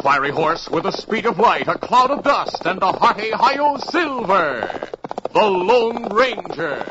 fiery horse with the speed of light, a cloud of dust, and a hearty hi-yo silver. The Lone Ranger.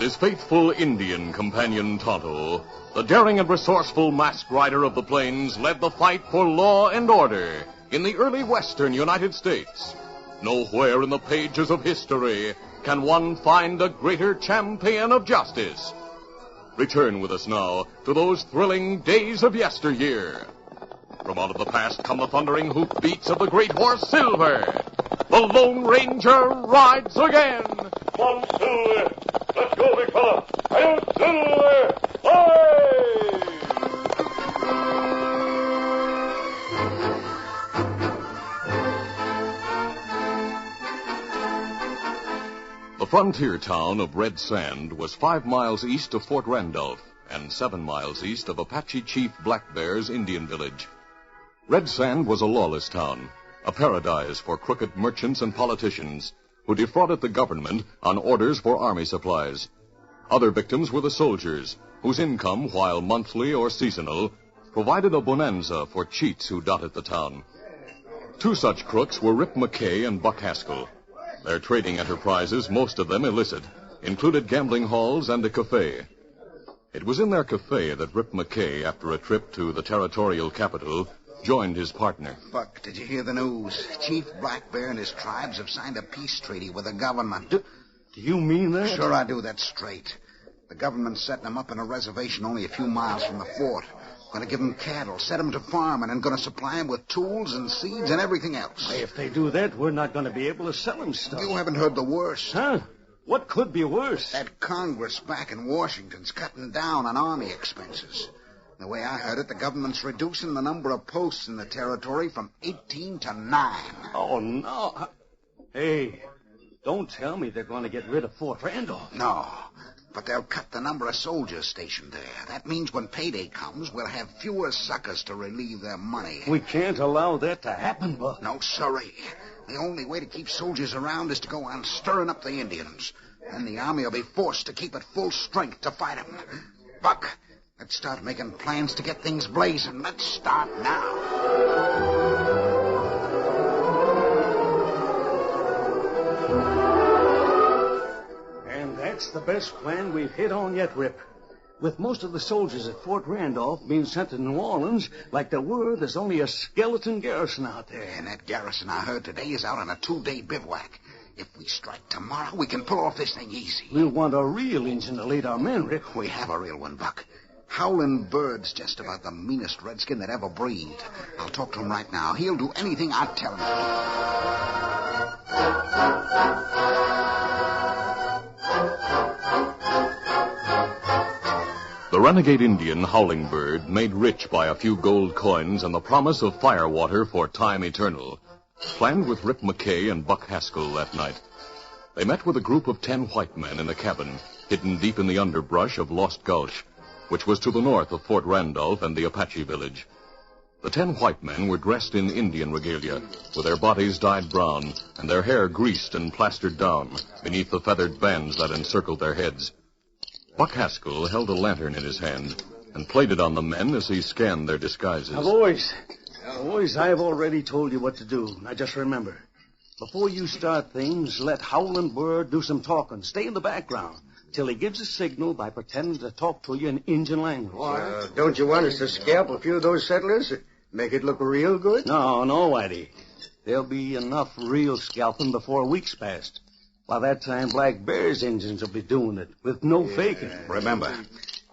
His faithful Indian companion Tonto, the daring and resourceful masked rider of the plains, led the fight for law and order in the early western United States. Nowhere in the pages of history can one find a greater champion of justice. Return with us now to those thrilling days of yesteryear. From out of the past come the thundering hoofbeats of the great horse Silver. The Lone Ranger rides again. Come on, Silver. Let's go, big fella. Hi-yo, Silver! Hi! The frontier town of Red Sand was 5 miles east of Fort Randolph and 7 miles east of Apache Chief Black Bear's Indian village. Red Sand was a lawless town, a paradise for crooked merchants and politicians who defrauded the government on orders for army supplies. Other victims were the soldiers, whose income, while monthly or seasonal, provided a bonanza for cheats who dotted the town. 2 such crooks were Rip McKay and Buck Haskell. Their trading enterprises, most of them illicit, included gambling halls and a cafe. It was in their cafe that Rip McKay, after a trip to the territorial capital, joined his partner. Buck, did you hear the news? Chief Black Bear and his tribes have signed a peace treaty with the government. Do you mean that? Sure I do. That's straight. The government's setting them up in a reservation only a few miles from the fort. Going to give them cattle, set them to farming, and going to supply them with tools and seeds and everything else. Hey, if they do that, we're not going to be able to sell them stuff. You haven't heard the worst. Huh? What could be worse? That Congress back in Washington's cutting down on army expenses. The way I heard it, the government's reducing the number of posts in the territory from 18 to 9. Oh, no. Hey, don't tell me they're going to get rid of Fort Randolph. No, but they'll cut the number of soldiers stationed there. That means when payday comes, we'll have fewer suckers to relieve their money. We can't allow that to happen, Buck. No, sirree. The only way to keep soldiers around is to go on stirring up the Indians. Then the army will be forced to keep at full strength to fight them. Buck, let's start making plans to get things blazing. Let's start now. And that's the best plan we've hit on yet, Rip. With most of the soldiers at Fort Randolph being sent to New Orleans, like there were, there's only a skeleton garrison out there. And that garrison I heard today is out on a 2-day bivouac. If we strike tomorrow, we can pull off this thing easy. We'll want a real engine to lead our men, Rip. We have a real one, Buck. Howlin' Bird's just about the meanest redskin that ever breathed. I'll talk to him right now. He'll do anything I tell him. The renegade Indian Howling Bird, made rich by a few gold coins and the promise of firewater for time eternal, planned with Rip McKay and Buck Haskell that night. They met with a group of 10 white men in a cabin hidden deep in the underbrush of Lost Gulch, which was to the north of Fort Randolph and the Apache village. The 10 white men were dressed in Indian regalia, with their bodies dyed brown and their hair greased and plastered down beneath the feathered bands that encircled their heads. Buck Haskell held a lantern in his hand and played it on the men as he scanned their disguises. Now, boys, I've already told you what to do. Now, just remember, before you start things, let Howlin' Bird do some talking. Stay in the background till he gives a signal by pretending to talk to you in Injun language. Don't you want us to scalp a few of those settlers? Make it look real good? No, Whitey. There'll be enough real scalping before a week's passed. By that time, Black Bear's Injuns will be doing it with no faking. Remember,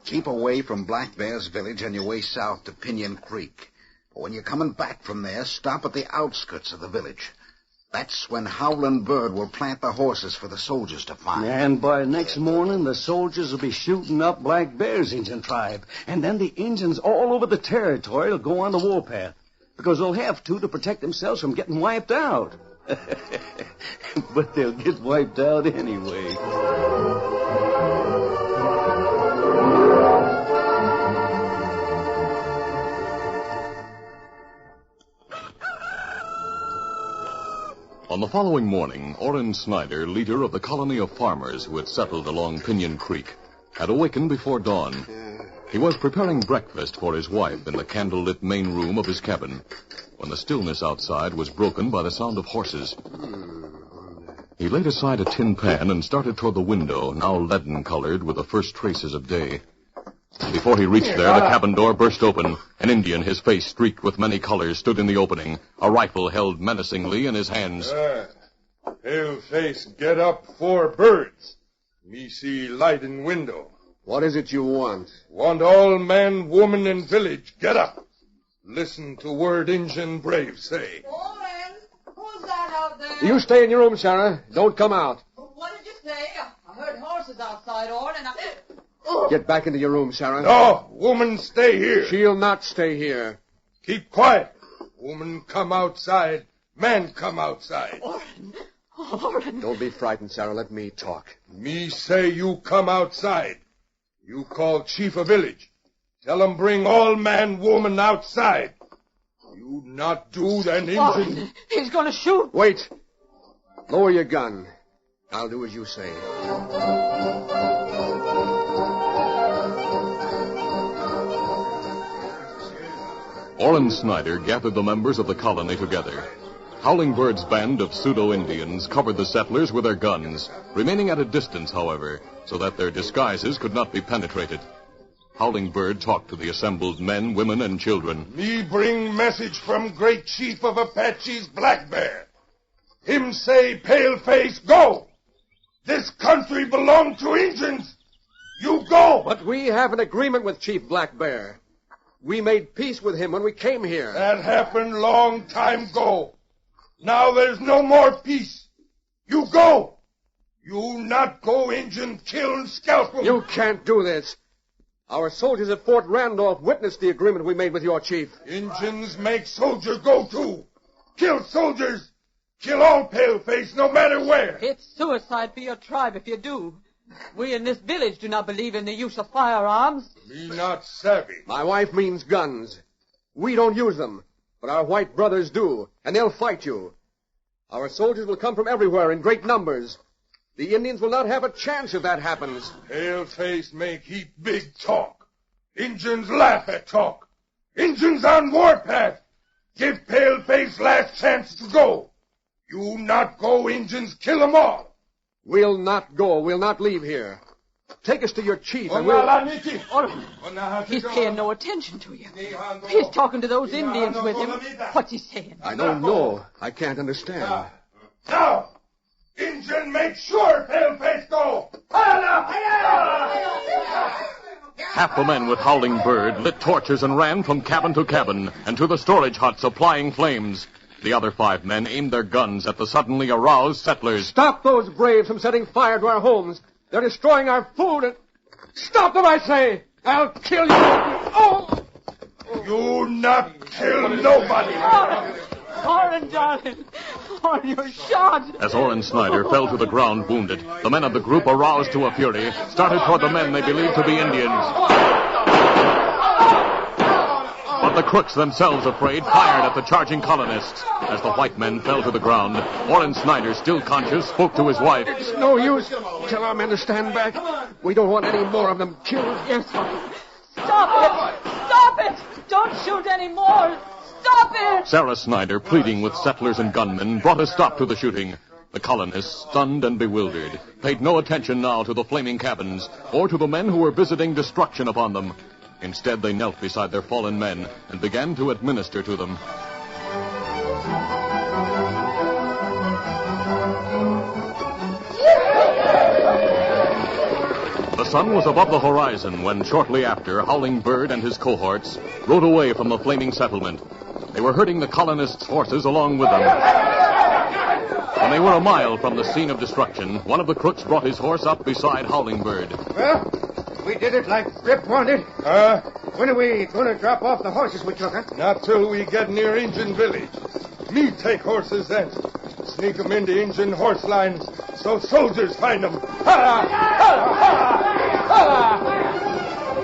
keep away from Black Bear's village on your way south to Pinon Creek. When you're coming back from there, stop at the outskirts of the village. That's when Howlin' Bird will plant the horses for the soldiers to find. And by next morning, the soldiers will be shooting up Black Bear's Injun tribe. And then the Injuns all over the territory will go on the warpath, because they'll have to protect themselves from getting wiped out. But they'll get wiped out anyway. On the following morning, Orrin Snyder, leader of the colony of farmers who had settled along Pinon Creek, had awakened before dawn. He was preparing breakfast for his wife in the candle-lit main room of his cabin when the stillness outside was broken by the sound of horses. He laid aside a tin pan and started toward the window, now leaden-colored with the first traces of day. Before he reached there, the cabin door burst open. An Indian, his face streaked with many colors, stood in the opening, a rifle held menacingly in his hands. Pale-face, get up 4 birds. Me see light in window. What is it you want? Want all man, woman, and village. Get up. Listen to word Injun brave say. Orrin, who's that out there? You stay in your room, Sarah. Don't come out. What did you say? I heard horses outside, Orrin, and Get back into your room, Sarah. No, woman, stay here. She'll not stay here. Keep quiet. Woman, come outside. Man, come outside. Orrin. Don't be frightened, Sarah. Let me talk. Me say you come outside. You call chief of village. Tell him bring all man, woman outside. You not do, then Injun... Orrin, he's going to shoot. Wait. Lower your gun. I'll do as you say. Orrin Snyder gathered the members of the colony together. Howling Bird's band of pseudo-Indians covered the settlers with their guns, remaining at a distance, however, so that their disguises could not be penetrated. Howling Bird talked to the assembled men, women, and children. Me bring message from great chief of Apaches, Black Bear. Him say, Paleface, go! This country belong to Injuns. You go! But we have an agreement with Chief Black Bear. We made peace with him when we came here. That happened long time ago. Now there's no more peace. You go. You not go, Injun, kill and scalp them. You can't do this. Our soldiers at Fort Randolph witnessed the agreement we made with your chief. Injuns make soldiers go too. Kill soldiers. Kill all paleface, no matter where. It's suicide for your tribe if you do. We in this village do not believe in the use of firearms. Me not savvy. My wife means guns. We don't use them, but our white brothers do, and they'll fight you. Our soldiers will come from everywhere in great numbers. The Indians will not have a chance if that happens. Paleface make heap big talk. Injuns laugh at talk. Injuns on warpath. Give Paleface last chance to go. You not go, Injuns, kill 'em all. We'll not go. We'll not leave here. Take us to your chief and we'll... He's paying no attention to you. He's talking to those Indians with him. What's he saying? I don't know. I can't understand. Now, Injun, make sure Paleface go. Half the men with Howling Bird lit torches and ran from cabin to cabin and to the storage huts applying flames. The other 5 men aimed their guns at the suddenly aroused settlers. Stop those braves from setting fire to our homes. They're destroying our food and... Stop them, I say! I'll kill you! Oh! You not kill nobody! Oren, darling. Oren, you're shot. As Oren Snyder fell to the ground wounded, the men of the group, aroused to a fury, started toward the men they believed to be Indians. But the crooks themselves, afraid, fired at the charging colonists. As the white men fell to the ground, Oren Snyder, still conscious, spoke to his wife. It's no use. Tell our men to stand back. We don't want any more of them killed. Yes, honey. Stop it! Stop it! Don't shoot anymore! Stop it! Sarah Snyder, pleading with settlers and gunmen, brought a stop to the shooting. The colonists, stunned and bewildered, paid no attention now to the flaming cabins or to the men who were visiting destruction upon them. Instead, they knelt beside their fallen men and began to administer to them. The sun was above the horizon when, shortly after, Howling Bird and his cohorts rode away from the flaming settlement. They were herding the colonists' horses along with them. When they were a mile from the scene of destruction, one of the crooks brought his horse up beside Howling Bird. Well, we did it like Rip wanted. When are we going to drop off the horses we took, huh? Not till we get near Injun village. Me take horses then. Sneak 'em into Injun horse lines so soldiers find 'em. Ha! Ha! Ha! Ha!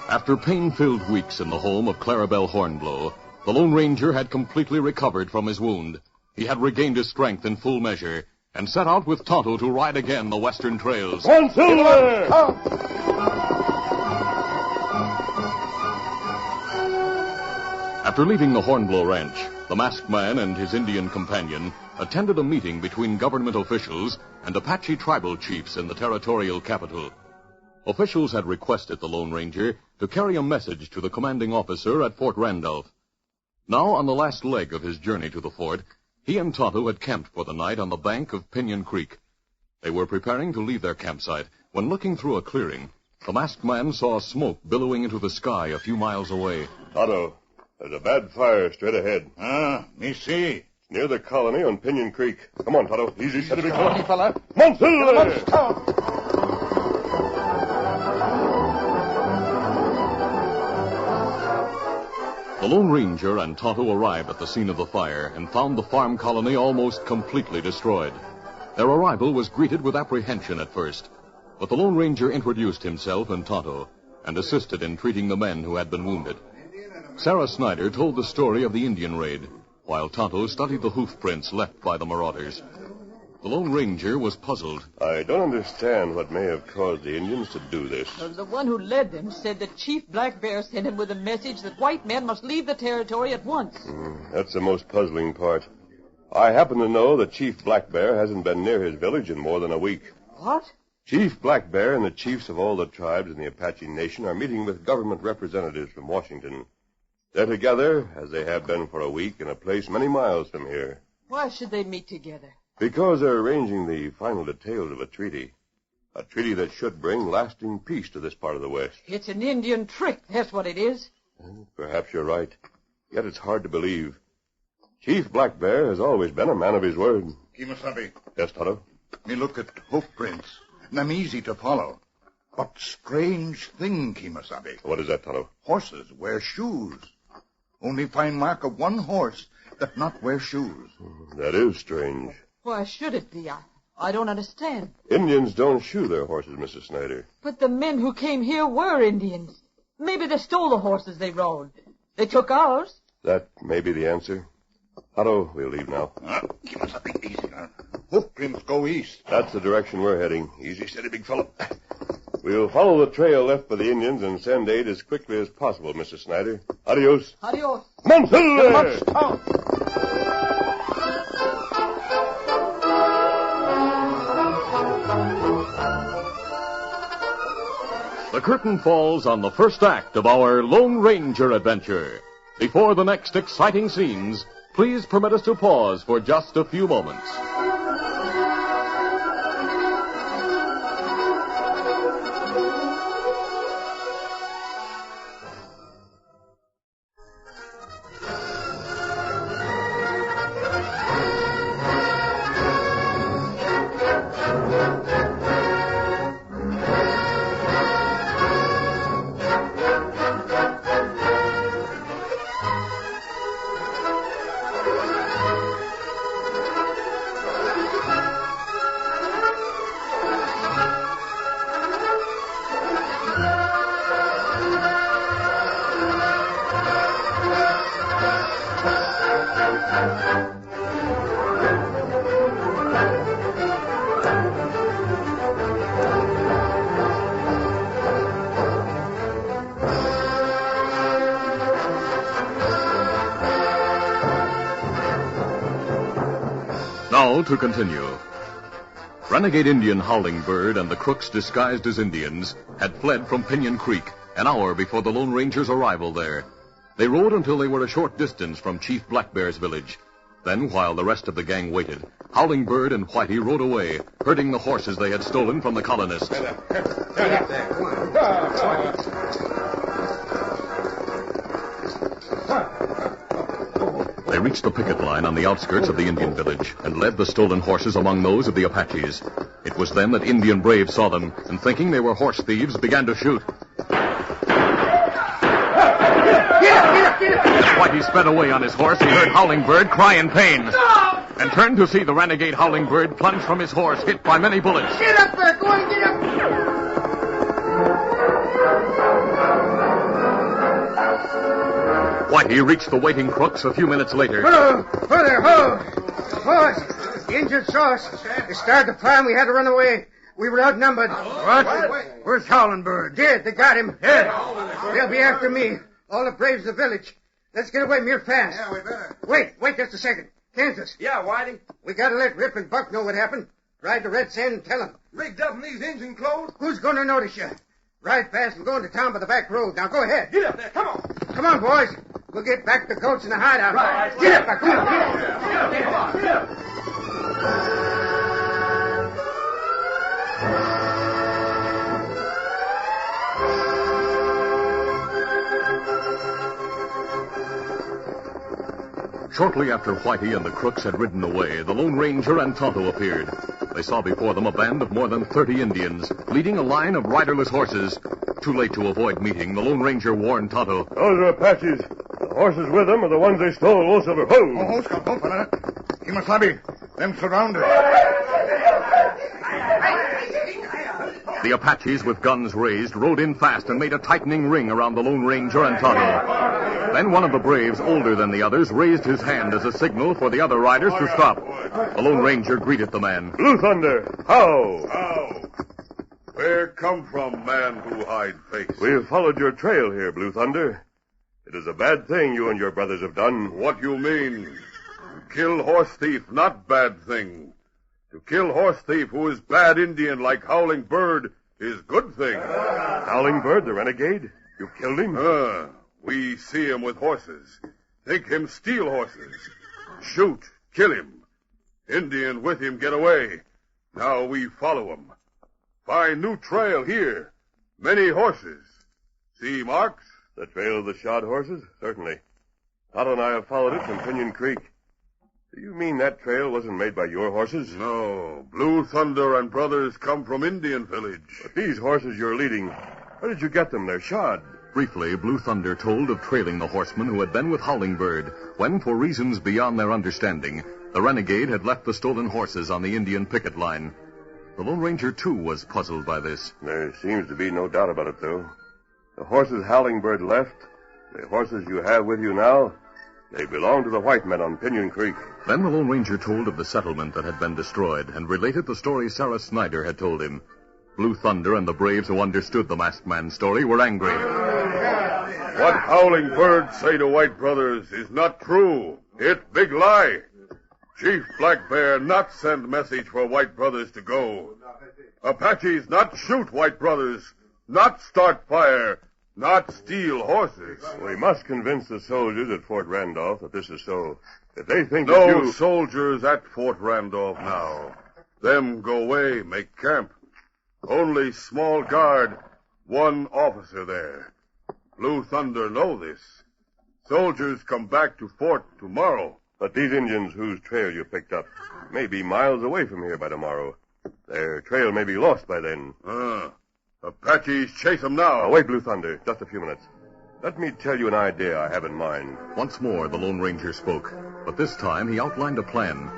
After pain-filled weeks in the home of Clarabelle Hornblow, the Lone Ranger had completely recovered from his wound. He had regained his strength in full measure and set out with Tonto to ride again the western trails. One silver! After leaving the Hornblow Ranch, the masked man and his Indian companion attended a meeting between government officials and Apache tribal chiefs in the territorial capital. Officials had requested the Lone Ranger to carry a message to the commanding officer at Fort Randolph. Now, on the last leg of his journey to the fort, he and Tonto had camped for the night on the bank of Pinon Creek. They were preparing to leave their campsite when, looking through a clearing, the masked man saw smoke billowing into the sky a few miles away. Tonto, there's a bad fire straight ahead. Me see. Near the colony on Pinon Creek. Come on, Tonto. Easy, steady, big Steady, fella. fella. Monsieur! The Lone Ranger and Tonto arrived at the scene of the fire and found the farm colony almost completely destroyed. Their arrival was greeted with apprehension at first, but the Lone Ranger introduced himself and Tonto and assisted in treating the men who had been wounded. Sarah Snyder told the story of the Indian raid, while Tonto studied the hoof prints left by the Marauders. The Lone Ranger was puzzled. I don't understand what may have caused the Indians to do this. The one who led them said that Chief Black Bear sent him with a message that white men must leave the territory at once. That's the most puzzling part. I happen to know that Chief Black Bear hasn't been near his village in more than a week. What? Chief Black Bear and the chiefs of all the tribes in the Apache Nation are meeting with government representatives from Washington. They're together, as they have been for a week, in a place many miles from here. Why should they meet together? Because they're arranging the final details of a treaty. A treaty that should bring lasting peace to this part of the West. It's an Indian trick, that's what it is. Perhaps you're right. Yet it's hard to believe. Chief Black Bear has always been a man of his word. Kimasabi, Yes, Tonto? me look at hoof prints. Them easy to follow. But strange thing, Kimasabi. What is that, Tonto? Horses wear shoes. Only find mark of one horse that not wear shoes. That is strange. Why should it be? I don't understand. Indians don't shoe their horses, Mrs. Snyder. But the men who came here were Indians. Maybe they stole the horses they rode. They took ours. That may be the answer. Tonto, we'll leave now. Kimasabi, easy now. Hoof prints go east. That's the direction we're heading. Easy, steady, big fellow. We'll follow the trail left by the Indians and send aid as quickly as possible, Mrs. Snyder. Adios. Adios. Monsieur! The curtain falls on the first act of our Lone Ranger adventure. Before the next exciting scenes, please permit us to pause for just a few moments. Now to continue. Renegade Indian Howling Bird and the crooks disguised as Indians had fled from Pinon Creek an hour before the Lone Ranger's arrival there. They rode until they were a short distance from Chief Black Bear's village. Then, while the rest of the gang waited, Howling Bird and Whitey rode away, herding the horses they had stolen from the colonists. They reached the picket line on the outskirts of the Indian village and led the stolen horses among those of the Apaches. It was then that Indian braves saw them and, thinking they were horse thieves, began to shoot. As Whitey sped away on his horse, he heard Howling Bird cry in pain and turned to see the renegade Howling Bird plunge from his horse, hit by many bullets. Get up there! Go on, get up! Whitey reached the waiting crooks a few minutes later. Ho there, ho! Boss, the Indians saw us. They started to plan we had to run away. We were outnumbered. What? Where's Howling Bird? Dead, they got him. Dead. They'll be after me. All the braves of the village. Let's get away real fast. Yeah, we better. Wait just a second. Kansas. Yeah, Whitey. We gotta let Rip and Buck know what happened. Ride to Red Sand and tell them. Rigged up in these Indian clothes? Who's gonna notice you? Ride fast and go into town by the back road. Now go ahead. Get up there, come on. Come on, boys. We'll get back the goats in the hideout. Right. Get up there, come on. Get up. Shortly after Whitey and the crooks had ridden away, the Lone Ranger and Tonto appeared. They saw before them a band of more than 30 Indians, leading a line of riderless horses. Too late to avoid meeting, the Lone Ranger warned Tonto. Those are Apaches. The horses with them are the ones they stole, Wolf Silver. Ho! Scout, hold for a minute. Kimasabi, them surrounded. The Apaches, with guns raised, rode in fast and made a tightening ring around the Lone Ranger and Tonto. Then one of the braves, older than the others, raised his hand as a signal for the other riders to stop. The Lone Ranger greeted the man. Blue Thunder, how? How? Where come from, man who hide face? We have followed your trail here, Blue Thunder. It is a bad thing you and your brothers have done. What you mean? To kill horse thief, not bad thing. To kill horse thief who is bad Indian like Howling Bird is good thing. Howling Bird, the renegade? You killed him? We see him with horses. Think him steal horses. Shoot, kill him. Indian with him get away. Now we follow him. Find new trail here. Many horses. See marks? The trail of the shod horses? Certainly. Otto and I have followed it from Pinon Creek. Do you mean that trail wasn't made by your horses? No. Blue Thunder and brothers come from Indian village. But these horses you're leading, where did you get them? They're shod. Briefly, Blue Thunder told of trailing the horsemen who had been with Howling Bird, when, for reasons beyond their understanding, the renegade had left the stolen horses on the Indian picket line. The Lone Ranger, too, was puzzled by this. There seems to be no doubt about it, though. The horses Howling Bird left, the horses you have with you now, they belong to the white men on Pinon Creek. Then the Lone Ranger told of the settlement that had been destroyed and related the story Sarah Snyder had told him. Blue Thunder and the braves who understood the masked man's story were angry. What Howling Bird say to white brothers is not true. It big lie. Chief Black Bear not send message for white brothers to go. Apaches not shoot white brothers, not start fire, not steal horses. We must convince the soldiers at Fort Randolph that this is so. If they think no that you... soldiers at Fort Randolph now. Them go away, make camp. Only small guard, one officer there. Blue Thunder know this. Soldiers come back to fort tomorrow. But these Indians whose trail you picked up may be miles away from here by tomorrow. Their trail may be lost by then. Apaches chase them now. Wait, Blue Thunder, just a few minutes. Let me tell you an idea I have in mind. Once more, the Lone Ranger spoke, but this time he outlined a plan.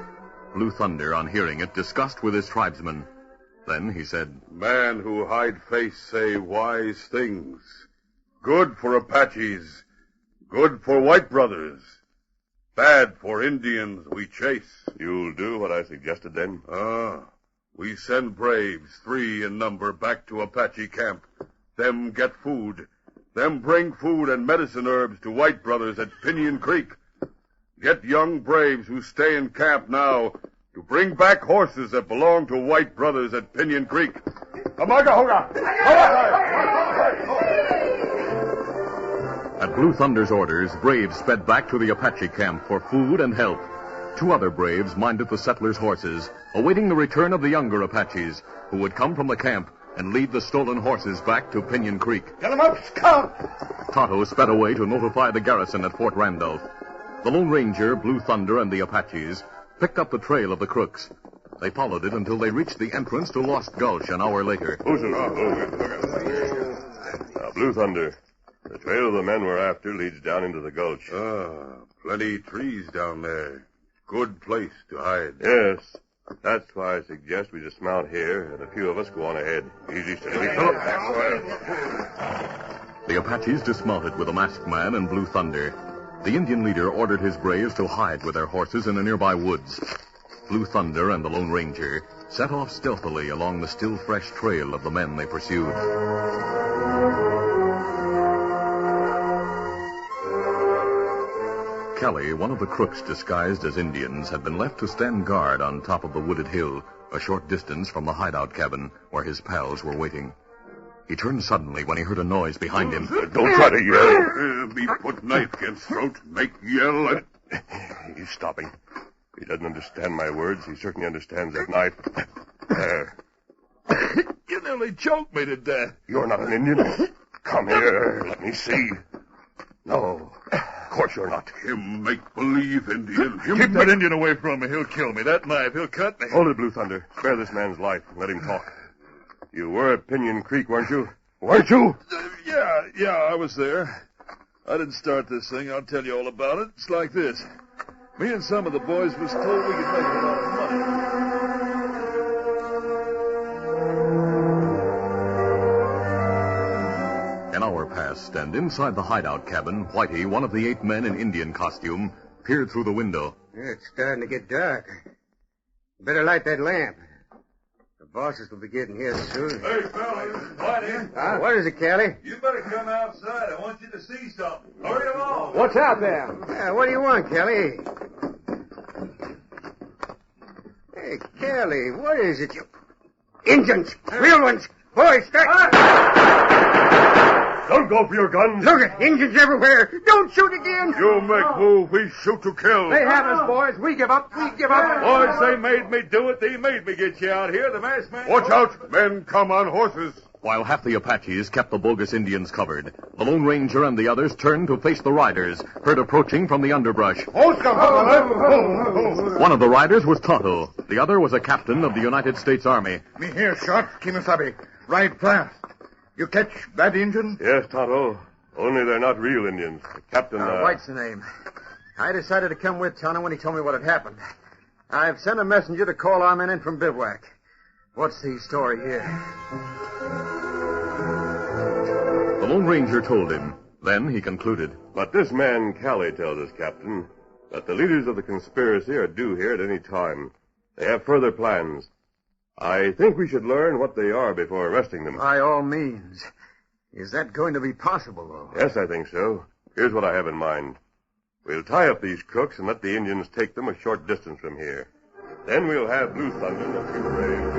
Blue Thunder, on hearing it, discussed with his tribesmen. Then he said, Man who hide face say wise things. Good for Apaches. Good for white brothers. Bad for Indians we chase. You'll do what I suggested then? We send braves, 3 in number, back to Apache camp. Them get food. Them bring food and medicine herbs to white brothers at Pinon Creek. Get young braves who stay in camp now to bring back horses that belong to white brothers at Pinon Creek. At Blue Thunder's orders, braves sped back to the Apache camp for food and help. 2 other braves minded the settlers' horses, awaiting the return of the younger Apaches, who would come from the camp and lead the stolen horses back to Pinon Creek. Get them up, Scout! Tonto sped away to notify the garrison at Fort Randolph. The Lone Ranger, Blue Thunder, and the Apaches picked up the trail of the crooks. They followed it until they reached the entrance to Lost Gulch an hour later. Now, Blue Thunder, the trail of the men we're after leads down into the gulch. Plenty trees down there. Good place to hide. Yes. That's why I suggest we dismount here, and a few of us go on ahead. Easy, steady. The Apaches dismounted with the masked man and Blue Thunder. The Indian leader ordered his braves to hide with their horses in the nearby woods. Blue Thunder and the Lone Ranger set off stealthily along the still fresh trail of the men they pursued. Kelly, one of the crooks disguised as Indians, had been left to stand guard on top of the wooded hill, a short distance from the hideout cabin where his pals were waiting. He turned suddenly when he heard a noise behind him. Don't try to yell. Me put knife against throat, make yell. He's stopping. He doesn't understand my words. He certainly understands that knife. There. You nearly choked me to death. You're not an Indian. Come here. Let me see. No. Of course you're not. Him make-believe Indian. Keep that Indian away from me. He'll kill me. That knife, he'll cut me. Hold it, Blue Thunder. Spare this man's life and let him talk. You were at Pinon Creek, weren't you? Weren't you? Yeah, I was there. I didn't start this thing. I'll tell you all about it. It's like this. Me and some of the boys was told we could make a lot of money. An hour passed, and inside the hideout cabin, Whitey, one of the 8 men in Indian costume, peered through the window. It's starting to get dark. Better light that lamp. The bosses will be getting here soon. Hey, fellas, Whitey. What is it, Kelly? You better come outside. I want you to see something. Hurry along. What's out there? What do you want, Kelly? Hey, Kelly, what is it you... Injuns! Real ones! Boys, start... Don't go for your guns. Look at Injuns everywhere. Don't shoot again. You make move, we shoot to kill. They have us, boys. We give up. Boys, they made me do it. They made me get you out here. The masked man... Watch out. Men come on horses. While half the Apaches kept the bogus Indians covered, the Lone Ranger and the others turned to face the riders, heard approaching from the underbrush. One of the riders was Tonto. The other was a captain of the United States Army. Me here, shot. Kimasabi. Ride fast. You catch bad Indians? Yes, Tonto. Only they're not real Indians. The captain... White's the name. I decided to come with Tonto when he told me what had happened. I've sent a messenger to call our men in from bivouac. What's the story here? The Lone Ranger told him. Then he concluded. But this man, Callie, tells us, Captain, that the leaders of the conspiracy are due here at any time. They have further plans. I think we should learn what they are before arresting them. By all means. Is that going to be possible, though? Yes, I think so. Here's what I have in mind. We'll tie up these crooks and let the Indians take them a short distance from here. Then we'll have Blue Thunder and a few braves.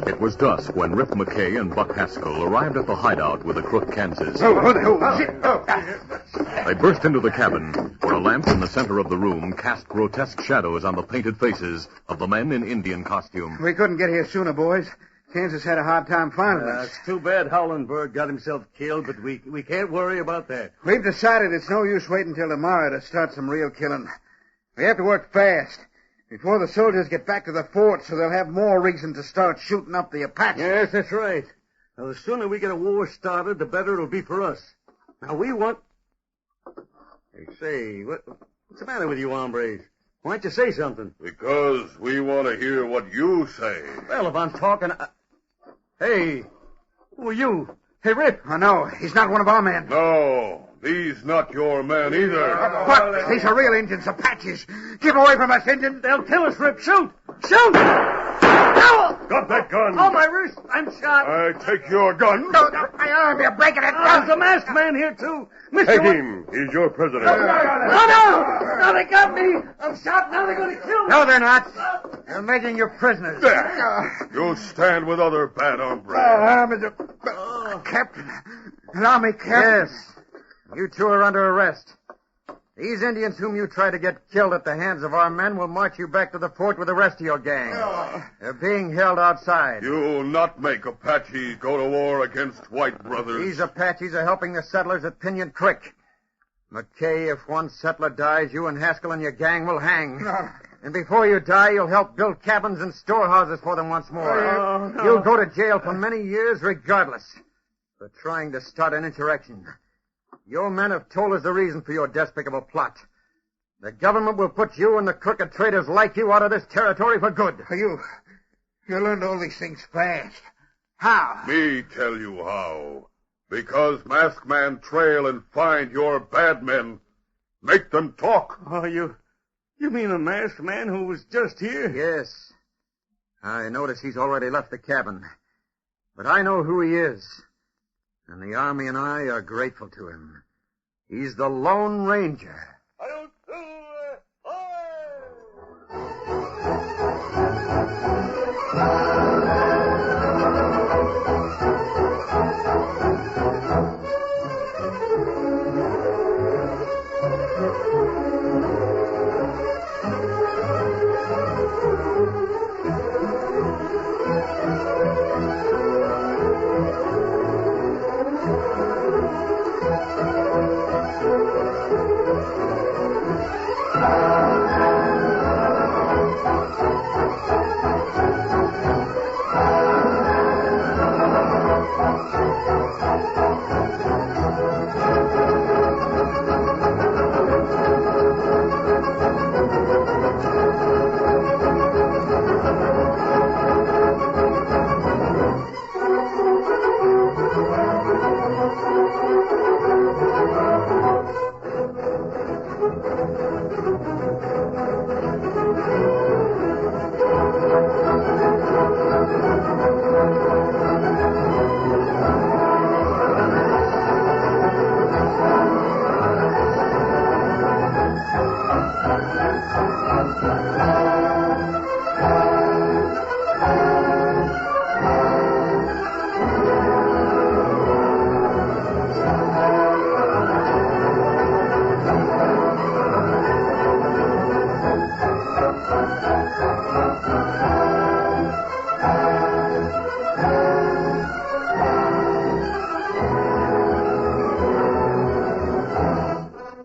It was dusk when Rip McKay and Buck Haskell arrived at the hideout with the crook Kansas. They burst into the cabin, where a lamp in the center of the room cast grotesque shadows on the painted faces of the men in Indian costume. We couldn't get here sooner, boys. Kansas had a hard time finding us. It's too bad Howlin' Bird got himself killed, but we can't worry about that. We've decided it's no use waiting till tomorrow to start some real killing. We have to work fast, before the soldiers get back to the fort, so they'll have more reason to start shooting up the Apaches. Yes, that's right. Now, the sooner we get a war started, the better it'll be for us. Now, we want... Hey, say, what's the matter with you hombres? Why don't you say something? Because we want to hear what you say. Well, if I'm talking... Hey, who are you? Hey, Rip. Oh, no, he's not one of our men. No, he's not your man either. What? These are real Indians, Apaches. Keep away from us, Indians. They'll kill us, Rip. Shoot! Shoot! No! Got that gun. Oh, my wrist. I'm shot. I take your gun. No, my arm, you're breaking it. There's a masked man here, too. Mr. Take him. He's your prisoner. No! Now they got me. I'm shot. Now they're going to kill me. No, they're not. They're making you prisoners. There. You stand with other bad hombres. I'm a captain. An army captain. Yes. You two are under arrest. These Indians whom you try to get killed at the hands of our men will march you back to the fort with the rest of your gang. They're being held outside. You'll not make Apaches go to war against white brothers. These Apaches are helping the settlers at Pinon Creek. McKay, if one settler dies, you and Haskell and your gang will hang. And before you die, you'll help build cabins and storehouses for them once more. You'll go to jail for many years regardless for trying to start an insurrection. Your men have told us the reason for your despicable plot. The government will put you and the crooked traders like you out of this territory for good. You learned all these things fast. How? Me tell you how. Because Masked Man trail and find your bad men. Make them talk. Oh, you mean a masked man who was just here? Yes. I notice he's already left the cabin. But I know who he is. And the Army and I are grateful to him. He's the Lone Ranger.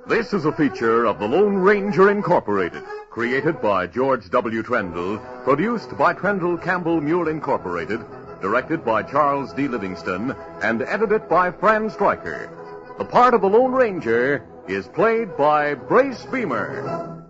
This is a feature of the Lone Ranger Incorporated, created by George W. Trendle, produced by Trendle Campbell Mule Incorporated, directed by Charles D. Livingston, and edited by Fran Stryker. The part of the Lone Ranger is played by Brace Beamer.